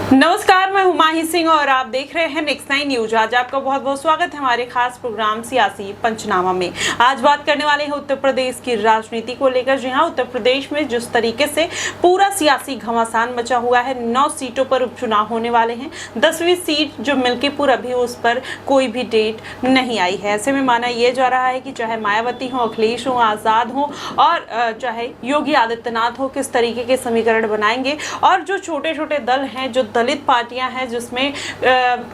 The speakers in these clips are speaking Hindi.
नमस्कार, मैं हुमाही सिंह और आप देख रहे हैं नेक्स्ट 9 न्यूज। आज आपका बहुत बहुत स्वागत है हमारे खास प्रोग्राम सियासी पंचनामा में। आज बात करने वाले हैं उत्तर प्रदेश की राजनीति को लेकर। जी हां, उत्तर प्रदेश में जिस तरीके से पूरा सियासी घमासान मचा हुआ है, 9 सीटों पर उपचुनाव होने वाले हैं। 10वीं सीट जो मिल्कीपुर, अभी उस पर कोई भी डेट नहीं आई है। ऐसे में माना यह जा रहा है कि चाहे मायावती हो, अखिलेश हो, आजाद हो और चाहे योगी आदित्यनाथ हो, किस तरीके के समीकरण बनाएंगे। और जो छोटे छोटे दल हैं, जो दलित पार्टियां हैं, जिसमें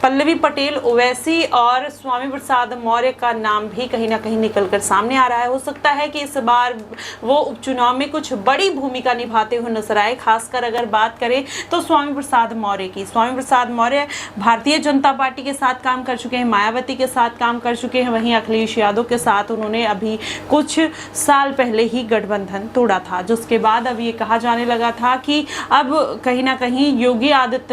पल्लवी पटेल, ओवैसी और स्वामी प्रसाद मौर्य का नाम भी कहीं ना कहीं निकलकर सामने आ रहा है। हो सकता है कि इस बार वो उपचुनाव में कुछ बड़ी भूमिका निभाते हुए नजर आए। खासकर अगर बात करें तो स्वामी प्रसाद मौर्य की। स्वामी प्रसाद मौर्य भारतीय जनता पार्टी के साथ काम कर चुके हैं, मायावती के साथ काम कर चुके हैं, वहीं अखिलेश यादव के साथ उन्होंने अभी कुछ साल पहले ही गठबंधन तोड़ा था, जिसके बाद अब ये कहा जाने लगा था कि अब कहीं ना कहीं योगी आदित्यनाथ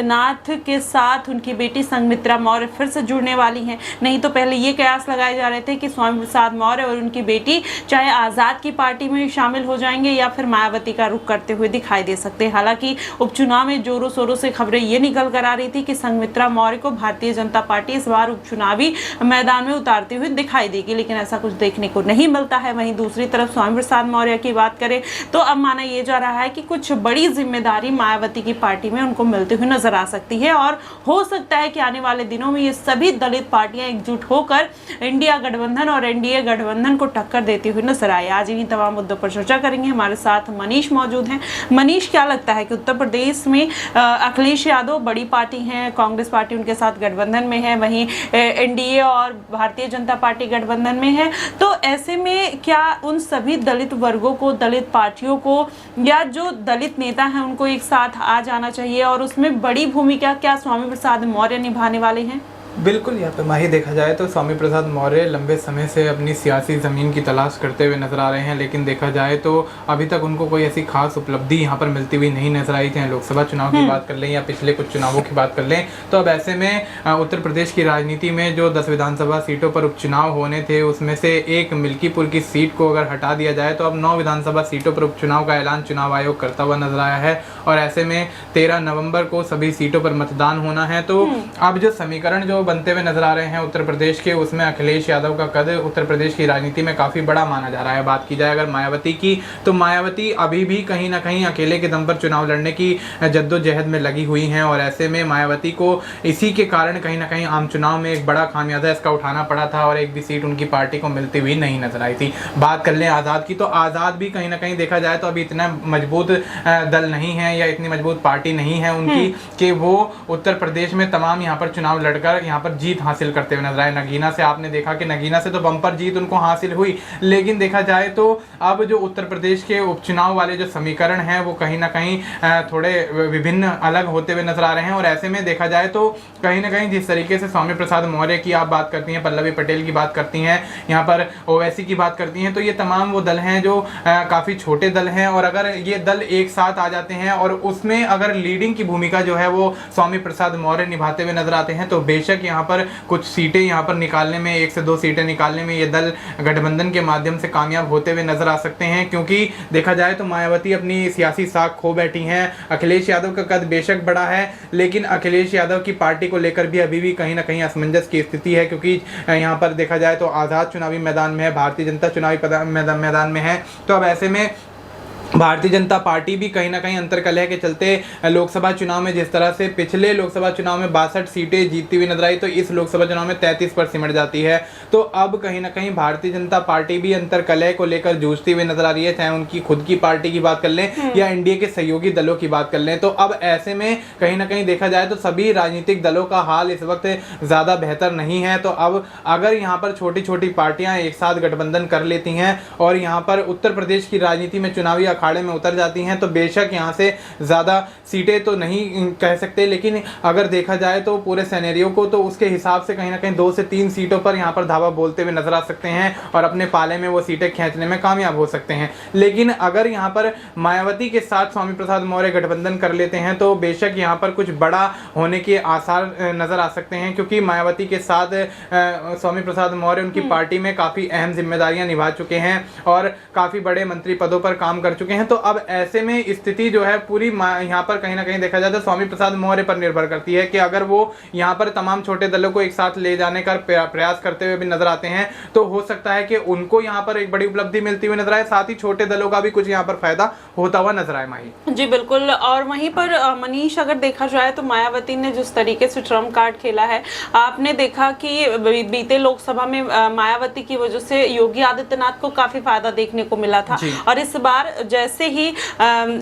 के साथ उनकी बेटी संघमित्रा मौर्य फिर से जुड़ने वाली हैं। नहीं तो पहले ये कयास लगाए जा रहे थे कि स्वामी प्रसाद मौर्य और उनकी बेटी चाहे आजाद की पार्टी में शामिल हो जाएंगे या फिर मायावती का रुख करते हुए दिखाई दे सकते हैं। हालांकि उपचुनाव में जोरों शोरों से खबरें ये निकल कर आ रही थी कि संघमित्रा मौर्य को भारतीय जनता पार्टी इस बार उपचुनावी मैदान में उतारते हुए दिखाई देगी, लेकिन ऐसा कुछ देखने को नहीं मिलता है। वहीं दूसरी तरफ स्वामी प्रसाद मौर्य की बात करें तो अब माना यह जा रहा है कि कुछ बड़ी जिम्मेदारी मायावती की पार्टी में उनको मिलते हुए नजर आ सकती है और हो सकता है कि आने वाले दिनों में ये सभी दलित पार्टियां एकजुट होकर इंडिया गठबंधन और एनडीए गठबंधन को टक्कर देती हुई नजर आए। आज इन्हीं तमाम मुद्दों पर चर्चा करेंगे। हमारे साथ मनीष मौजूद हैं। मनीष, क्या लगता है कि उत्तर प्रदेश में अखिलेश यादव बड़ी पार्टी हैं, कांग्रेस पार्टी उनके साथ गठबंधन में है, वहीं एनडीए और भारतीय जनता पार्टी गठबंधन में है, तो ऐसे में क्या उन सभी दलित वर्गों को, दलित पार्टियों को या जो दलित नेता हैं उनको एक साथ आ जाना चाहिए और उसमें बड़ी भूमिका क्या स्वामी प्रसाद मौर्य निभाने वाले हैं? बिल्कुल, यहाँ पे माही देखा जाए तो स्वामी प्रसाद मौर्य लंबे समय से अपनी सियासी ज़मीन की तलाश करते हुए नजर आ रहे हैं, लेकिन देखा जाए तो अभी तक उनको कोई ऐसी खास उपलब्धि यहाँ पर मिलती हुई नहीं नजर आई। चाहे लोकसभा चुनाव की बात कर लें या पिछले कुछ चुनावों की बात कर लें, तो अब ऐसे में उत्तर प्रदेश की राजनीति में जो 10 विधानसभा सीटों पर उपचुनाव होने थे, उसमें से एक मिल्कीपुर की सीट को अगर हटा दिया जाए तो अब 9 विधानसभा सीटों पर उपचुनाव का ऐलान चुनाव आयोग करता हुआ नजर आया है। और ऐसे में 13 नवंबर को सभी सीटों पर मतदान होना है। तो अब जो समीकरण जो बनते हुए नजर आ रहे हैं उत्तर प्रदेश के, उसमें अखिलेश यादव का कद उत्तर प्रदेश की राजनीति में काफी बड़ा माना जा रहा है। बात की जाए अगर मायावती की, तो मायावती अभी भी कहीं ना कहीं अकेले के दम पर चुनाव लड़ने की जद्दोजहद में लगी हुई हैं और ऐसे में मायावती को इसी के कारण कहीं ना कहीं आम चुनाव में एक बड़ा खामियाजा इसका उठाना पड़ा था और एक भी सीट उनकी पार्टी को मिलती हुई नहीं नजर आई थी। बात कर लें आजाद की, तो आजाद भी कहीं ना कहीं देखा जाए तो अभी इतना मजबूत दल नहीं है या इतनी मजबूत पार्टी नहीं है उनकी कि वो उत्तर प्रदेश में तमाम यहाँ पर चुनाव लड़कर यहाँ पर जीत हासिल करते हुए नजर आए। नगीना से आपने देखा कि नगीना से तो बम्पर जीत उनको हासिल हुई, लेकिन देखा जाए तो अब जो उत्तर प्रदेश के उपचुनाव वाले जो समीकरण हैं वो कहीं ना कहीं थोड़े विभिन्न अलग होते हुए नजर आ रहे हैं। और ऐसे में देखा जाए तो कहीं ना कहीं जिस तरीके से स्वामी प्रसाद मौर्य की आप बात करती हैं, पल्लवी पटेल की बात करती हैं, यहाँ पर ओवैसी की बात करती हैं, तो ये तमाम वो दल हैं जो काफी छोटे दल हैं और अगर ये दल एक साथ आ जाते हैं और उसमें अगर लीडिंग की भूमिका जो है वो स्वामी प्रसाद मौर्य निभाते हुए नजर आते हैं, तो बेशक यहाँ पर कुछ सीटें यहाँ पर निकालने में, 1 से 2 सीटें निकालने में ये दल गठबंधन के माध्यम से कामयाब होते हुए नजर आ सकते हैं। क्योंकि देखा जाए तो मायावती अपनी सियासी साख खो बैठी हैं। अखिलेश यादव का कद बेशक बड़ा है, लेकिन अखिलेश यादव की पार्टी को लेकर भी अभी भी कहीं ना कहीं असमंजस की स्थिति है, क्योंकि यहाँ पर देखा जाए तो आजाद चुनावी मैदान में है, भारतीय जनता चुनावी मैदान में है। तो अब ऐसे में भारतीय जनता पार्टी भी कहीं ना कहीं अंतर्कलह के चलते लोकसभा चुनाव में जिस तरह से पिछले लोकसभा चुनाव में 62 सीटें जीतती हुई नजर आई, तो इस लोकसभा चुनाव में 33 पर सिमट जाती है। तो अब कहीं ना कहीं भारतीय जनता पार्टी भी अंतर्कलह को लेकर जूझती हुई नजर आ रही है, चाहे उनकी खुद की पार्टी की बात कर लें या एनडीए के सहयोगी दलों की बात कर लें। तो अब ऐसे में कहीं ना कहीं देखा जाए तो सभी राजनीतिक दलों का हाल इस वक्त ज्यादा बेहतर नहीं है। तो अब अगर यहाँ पर छोटी छोटी पार्टियां एक साथ गठबंधन कर लेती हैं और यहाँ पर उत्तर प्रदेश की राजनीति में चुनावी अखाड़े में उतर जाती हैं, तो बेशक यहाँ से ज़्यादा सीटें तो नहीं कह सकते, लेकिन अगर देखा जाए तो पूरे सिनेरियो को, तो उसके हिसाब से कहीं ना कहीं 2 से 3 सीटों पर यहाँ पर धावा बोलते हुए नजर आ सकते हैं और अपने पाले में वो सीटें खींचने में कामयाब हो सकते हैं। लेकिन अगर यहाँ पर मायावती के साथ स्वामी प्रसाद मौर्य गठबंधन कर लेते हैं तो बेशक यहाँ पर कुछ बड़ा होने के आसार नजर आ सकते हैं, क्योंकि मायावती के साथ स्वामी प्रसाद मौर्य उनकी पार्टी में काफ़ी अहम जिम्मेदारियां निभा चुके हैं और काफ़ी बड़े मंत्री पदों पर काम कर चुके चुके हैं। तो अब ऐसे में स्थिति जो है पूरी यहाँ पर कहीं ना कहीं देखा जाए तो स्वामी प्रसाद मौर्य पर निर्भर करती है कि अगर वो यहाँ पर तमाम छोटे दलों को एक साथ ले जाने का प्रयास करते हुए भी नजर आते हैं तो हो सकता है कि उनको यहाँ पर एक बड़ी उपलब्धि मिलती हुई नजर आए, साथ ही छोटे दलों का भी कुछ यहाँ पर फायदा होता हुआ नजर आए। माही जी बिल्कुल। और वहीं पर मनीष, अगर देखा जाए तो मायावती ने जिस तरीके से ट्रम्प कार्ड खेला है, आपने देखा कि बीते लोकसभा में मायावती की वजह से योगी आदित्यनाथ को काफी फायदा देखने को मिला था। और इस बार जैसे ही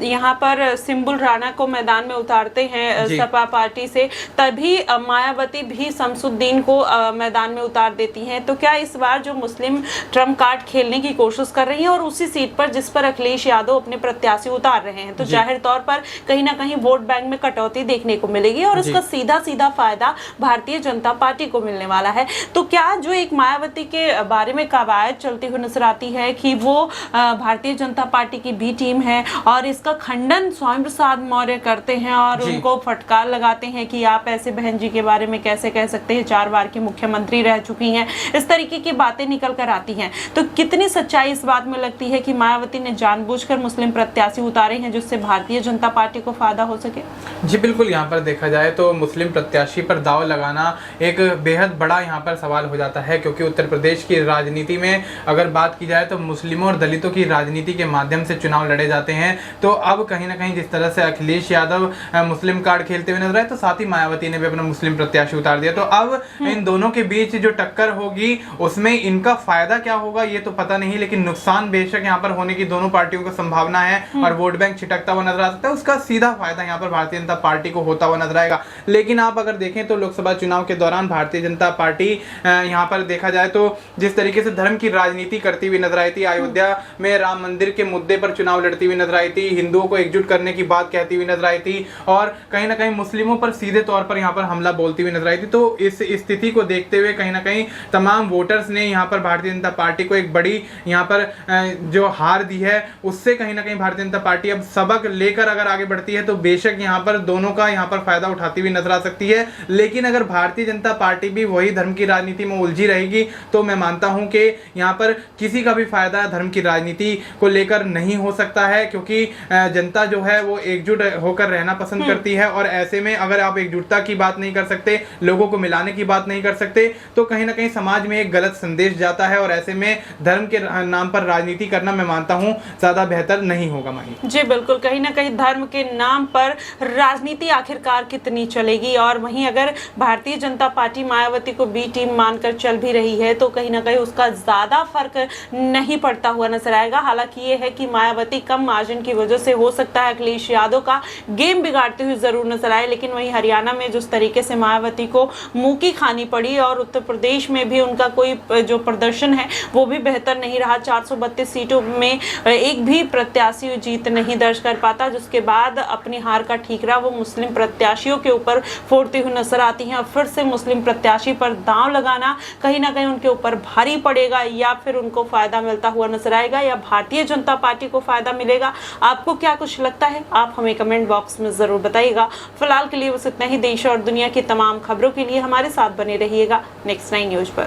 यहाँ पर सिंबुल राणा को मैदान में उतारते हैं सपा पार्टी से, तभी मायावती भी शमसुद्दीन को मैदान में उतार देती हैं। तो क्या इस बार जो मुस्लिम ट्रम्प कार्ड खेलने की कोशिश कर रही हैं और उसी सीट पर जिस पर अखिलेश यादव अपने प्रत्याशी उतार रहे हैं, तो जाहिर तौर पर कहीं ना कहीं वोट बैंक में कटौती देखने को मिलेगी और उसका सीधा सीधा फायदा भारतीय जनता पार्टी को मिलने वाला है। तो क्या जो एक मायावती के बारे में कवायद चलती हुई नजर आती है कि वो भारतीय जनता पार्टी की बी टीम है और इसका खंडन स्वामी प्रसाद मौर्य करते हैं और उनको फटकार लगाते हैं कि आप ऐसे बहन जी के बारे में कैसे कह सकते हैं, 4 बार की मुख्यमंत्री रह चुकी हैं, इस तरीके की बातें निकल कर आती हैं। तो कितनी सच्चाई इस बात में लगती है कि मायावती ने जानबूझकर मुस्लिम प्रत्याशी उतारे हैं जिससे भारतीय जनता पार्टी को फायदा हो सके? जी बिल्कुल, यहाँ पर देखा जाए तो मुस्लिम प्रत्याशी पर दाव लगाना एक बेहद बड़ा यहाँ पर सवाल हो जाता है, क्योंकि उत्तर प्रदेश की राजनीति में अगर बात की जाए तो मुस्लिमों और दलितों की राजनीति के माध्यम से चुनाव लड़े जाते हैं। तो अब कहीं ना कहीं जिस तरह से अखिलेश यादव मुस्लिम कार्ड खेलते हुए नजर आए, तो साथ ही मायावती ने भी अपना मुस्लिम प्रत्याशी उतार दिया। तो अब इन दोनों के बीच जो टक्कर होगी उसमें इनका फायदा क्या होगा ये तो पता नहीं, लेकिन नुकसान बेशक यहाँ पर होने की दोनों पार्टियों को संभावना है और वोट बैंक छिटकता हुआ नजर आ सकता है। उसका सीधा फायदा यहाँ पर भारतीय जनता पार्टी को होता हुआ नजर आएगा। लेकिन आप अगर देखें तो लोकसभा चुनाव के दौरान भारतीय जनता पार्टी यहाँ पर देखा जाए तो जिस तरीके से धर्म की राजनीति करती हुई नजर आई थी, अयोध्या में राम मंदिर के मुद्दे पर चुनाव लड़ती हुई नजर आई थी, हिंदुओं को एकजुट करने की बात कहती हुई नजर आई थी और कहीं ना कहीं मुस्लिमों पर सीधे तौर पर यहाँ पर हमला बोलती हुई नजर आई थी। तो इस स्थिति को देखते हुए कहीं ना कहीं तमाम वोटर्स ने यहाँ पर भारतीय जनता पार्टी को एक बड़ी यहाँ पर जो हार दी है, उससे कहीं ना कहीं भारतीय जनता पार्टी अब सबक लेकर अगर आगे बढ़ती है तो बेशक यहाँ पर दोनों का यहाँ पर फायदा उठाती हुई नजर आ सकती है। लेकिन अगर भारतीय जनता पार्टी भी वही धर्म की राजनीति में उलझी रहेगी तो मैं मानता हूं कि यहाँ पर किसी का भी फायदा धर्म की राजनीति को लेकर नहीं हो सकता है, क्योंकि जनता जो है वो एकजुट होकर रहना पसंद करती है और ऐसे में अगर आप एकजुटता की बात नहीं कर सकते, लोगों को मिलाने की बात नहीं कर सकते, तो कहीं ना कहीं समाज में एक गलत संदेश जाता है और ऐसे में धर्म के नाम पर राजनीति करना मैं मानता हूं ज्यादा बेहतर नहीं होगा। माही जी बिल्कुल, कहीं ना कहीं धर्म के नाम पर राजनीति आखिरकार कितनी चलेगी। और वहीं अगर भारतीय जनता पार्टी मायावती को बी टीम मानकर चल भी रही है तो कहीं ना कहीं उसका ज्यादा फर्क नहीं पड़ता हुआ नजर आएगा। हालांकि ये है कि मायावती कम मार्जिन की वजह से हो सकता है अखिलेश यादव का गेम बिगाड़ते हुए जरूर नजर आए, लेकिन वहीं हरियाणा में जिस तरीके से मायावती को मुंह की खानी पड़ी और उत्तर प्रदेश में भी उनका कोई जो प्रदर्शन है वो भी बेहतर नहीं रहा। 432 सीटों में एक भी प्रत्याशी जीत नहीं दर्ज कर पाता, जिसके बाद अपनी हार का ठीकरा वो मुस्लिम प्रत्याशियों के ऊपर फोड़ती हुई नजर आती हैं। और फिर से मुस्लिम प्रत्याशी पर दांव लगाना कहीं ना कहीं उनके ऊपर भारी पड़ेगा, या फिर उनको फायदा मिलता हुआ नजर आएगा या भारतीय जनता पार्टी को फायदा मिलेगा। आपको क्या कुछ लगता है आप हमें कमेंट बॉक्स में जरूर बताइएगा। फिलहाल के लिए बस इतना ही। देश और दुनिया की तमाम खबरों के लिए हमारे साथ बने रहिएगा नेक्स्ट 9 न्यूज पर।